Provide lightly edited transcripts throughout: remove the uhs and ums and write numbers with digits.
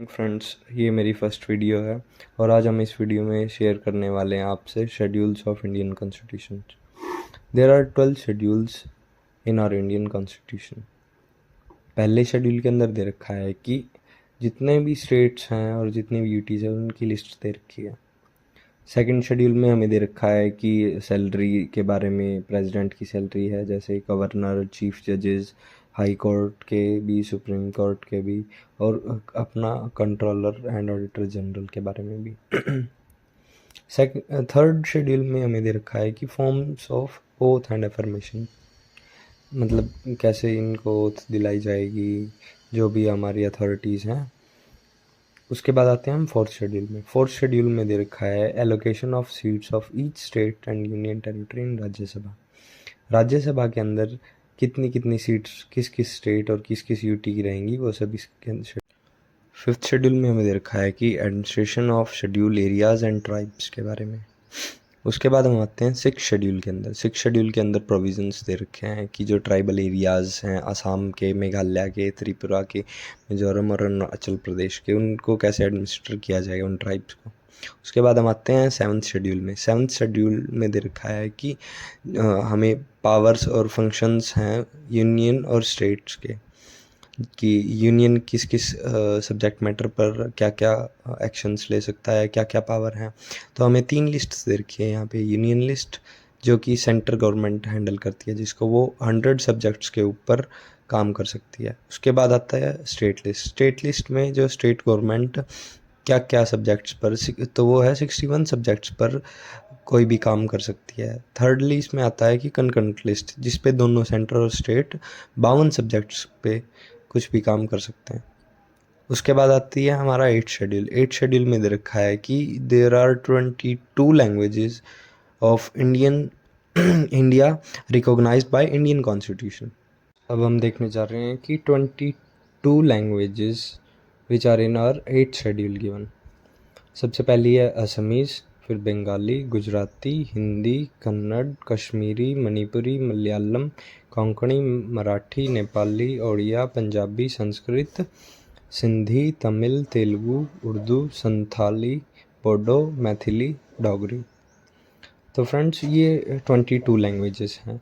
Friends, ये मेरी first video है और आज हम इस वीडियो में शेयर करने वाले हैं आपसे schedules of Indian constitution. There are 12 schedules in our Indian constitution. पहले शेड्यूल के अंदर दे रखा है कि जितने भी स्टेट्स हैं और जितने भी यूटीज़ हैं उनकी लिस्ट दे रखी है। सेकंड शेड्यूल में हमें दे रखा है कि सैलरी के बारे में, प्रेसिडेंट की सैलरी है, जैसे गवर्नर, चीफ जजेस, हाई कोर्ट के भी, सुप्रीम कोर्ट के भी, और अपना कंट्रोलर एंड ऑडिटर जनरल के बारे में भी। थर्ड शेड्यूल में हमें दे रखा है कि forms of oath and affirmation, मतलब कैसे इनको ओथ दिलाई जाएगी जो भी हमारी अथॉरिटीज़ हैं। उसके बाद आते हैं हम फोर्थ शेड्यूल में। फोर्थ शेड्यूल में दे रखा है allocation of seats of each state and union territory in Rajya Sabha. Rajya Sabha के अंदर कितनी कितनी सीट्स किस किस स्टेट और किस किस यूटी की रहेंगी, वो सब इसके अंदर। फिफ्थ शेड्यूल में हमें दे रखा है कि administration of schedule areas and tribes के बारे में। उसके बाद हम आते हैं सिक्स शेड्यूल के अंदर। सिक्स शेड्यूल के अंदर प्रोविजंस दे रखे हैं कि जो ट्राइबल एरियाज़ हैं असम के, मेघालय के, त्रिपुरा के, मिजोरम और अरुणाचल प्रदेश के, उनको कैसे एडमिनिस्टर किया जाएगा उन ट्राइब्स को। उसके बाद हम आते हैं सेवन्थ शेड्यूल में। सेवन्थ शेड्यूल में दे रखा है कि हमें पावर्स और फंक्शंस हैं यूनियन और स्टेट्स के, कि यूनियन किस किस सब्जेक्ट मैटर पर क्या क्या एक्शंस ले सकता है, क्या क्या पावर हैं। तो हमें 3 लिस्ट्स दे रखी है यहाँ पे। यूनियन लिस्ट जो कि सेंट्रल गवर्नमेंट हैंडल करती है, जिसको वो 100 सब्जेक्ट्स के ऊपर काम कर सकती है। उसके बाद आता है स्टेट लिस्ट। स्टेट लिस्ट में जो स्टेट गवर्नमेंट क्या क्या सब्जेक्ट्स पर, तो वो है 61 सब्जेक्ट्स पर कोई भी काम कर सकती है। थर्डली इसमें आता है कि कंकरेंट लिस्ट, जिस पे दोनों सेंटर और स्टेट 52 सब्जेक्ट्स पे कुछ भी काम कर सकते हैं। उसके बाद आती है हमारा 8th शेड्यूल। 8th शेड्यूल में दे रखा है कि there are 22 languages of India recognized by Indian constitution. अब हम देखने जा रहे हैं कि 22 languages which are in our 8th schedule given. सबसे पहली है असमीज़, फिर बंगाली, गुजराती, हिंदी, कन्नड़, कश्मीरी, मणिपुरी, मलयालम, कोंकणी, मराठी, नेपाली, ओडिया, पंजाबी, संस्कृत, सिंधी, तमिल, तेलुगु, उर्दू, संथाली, बोडो, मैथिली, डोगरी। तो फ्रेंड्स, ये 22 लैंग्वेजेस हैं।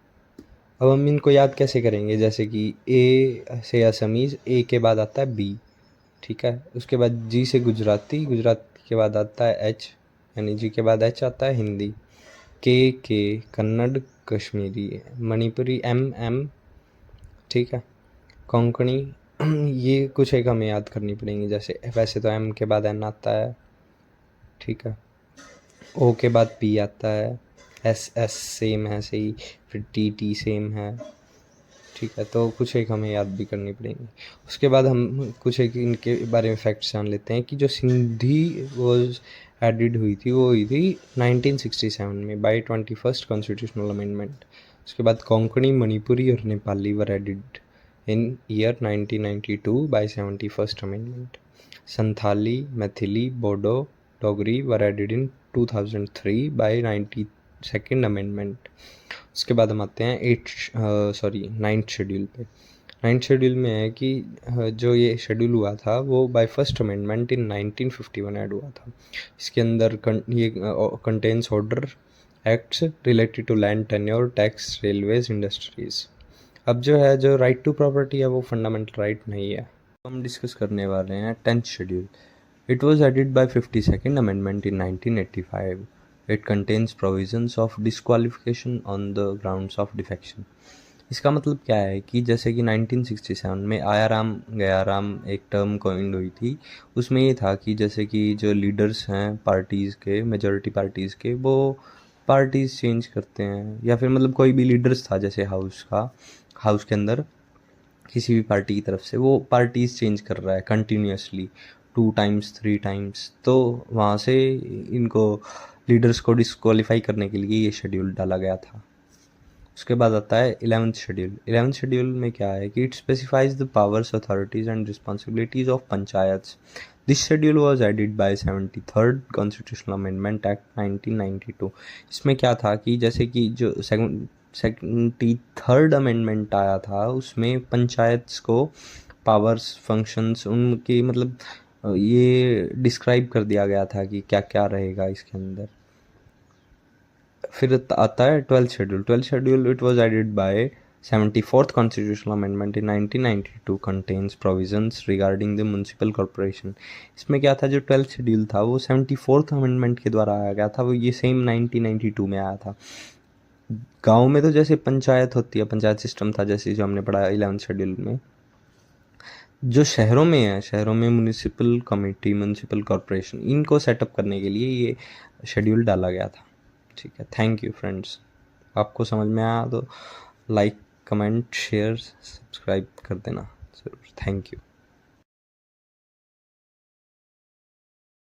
अब हम इनको याद कैसे करेंगे? जैसे कि ए से असमीज़, ए के बाद आता है बी, ठीक है। उसके बाद जी से गुजराती, गुजराती के बाद आता है एच, यानी जी के बाद एच आता है हिंदी। के कन्नड़ कश्मीरी, मणिपुरी एम, ठीक है। कोंकणी ये कुछ एक हमें याद करनी पड़ेंगी, जैसे वैसे तो एम के बाद एन आता है, ठीक है। ओ के बाद पी आता है, एस सेम है सही, फिर टी सेम है, ठीक है। तो कुछ एक हमें याद भी करनी पड़ेंगी। उसके बाद हम कुछ एक इनके बारे में फैक्ट्स जान लेते हैं कि जो सिंधी वॉज एडिड हुई थी वो हुई थी 1967 में बाय 21st कॉन्स्टिट्यूशनल अमेंडमेंट। उसके बाद कोंकणी, मणिपुरी और Nepali were added in year 1992 by 71st amendment. Santhali, Maithili, Bodo, Dogri were added in 2003 by 92nd amendment. उसके बाद हम आते हैं 9th शेड्यूल पे। 9th शेड्यूल में है कि जो ये शेड्यूल हुआ था वो by first amendment in 1951 add हुआ था। इसके अंदर ये contains order acts related to land tenure, taxes, railways, industries. अब जो राइट टू प्रॉपर्टी है वो फंडामेंटल राइट नहीं है। हम डिस्कस करने वाले हैं 10th schedule. It was added by 52nd amendment in 1985. It contains provisions of disqualification on the grounds of defection. इसका मतलब क्या है कि जैसे कि 1967 में आया राम गया राम एक टर्म कॉइंड हुई थी। उसमें ये था कि जैसे कि जो लीडर्स हैं पार्टीज़ के, मेजॉरिटी पार्टीज़ के, वो पार्टीज़ चेंज करते हैं, या फिर मतलब कोई भी लीडर्स था जैसे हाउस के अंदर किसी भी पार्टी की तरफ से, वो पार्टीज़ चेंज कर रहा है कंटिन्यूसली 2 टाइम्स 3 टाइम्स, तो वहाँ से इनको लीडर्स को डिस्क्वालीफाई करने के लिए ये शेड्यूल डाला गया था। उसके बाद आता है 11th शेड्यूल। 11th शेड्यूल में क्या है कि it specifies the powers, authorities and responsibilities of panchayats. This schedule was added by 73rd constitutional amendment act 1992। इसमें क्या था कि जैसे कि जो 73rd अमेंडमेंट आया था उसमें पंचायत्स को पावर्स, फंक्शंस, उनकी मतलब ये डिस्क्राइब कर दिया गया था कि क्या क्या रहेगा इसके अंदर। फिर आता है 12th schedule. 12th schedule it was added by 74th constitutional amendment in 1992 contains provisions regarding the municipal corporation. इसमें क्या था, जो 12th शेड्यूल था वो 74th अमेंडमेंट के द्वारा आया गया था, वो ये सेम 1992 में आया था। गांव में तो जैसे पंचायत होती है, पंचायत सिस्टम था जैसे जो हमने पढ़ा 11th शेड्यूल में, जो शहरों में है, शहरों में म्युनिसिपल कमेटी, म्युनिसिपल कॉर्पोरेशन, इनको सेटअप करने के लिए ये शेड्यूल डाला गया था। ठीक है, थैंक यू फ्रेंड्स। आपको समझ में आया तो लाइक, कमेंट, शेयर, सब्सक्राइब कर देना ज़रूर। Thank you.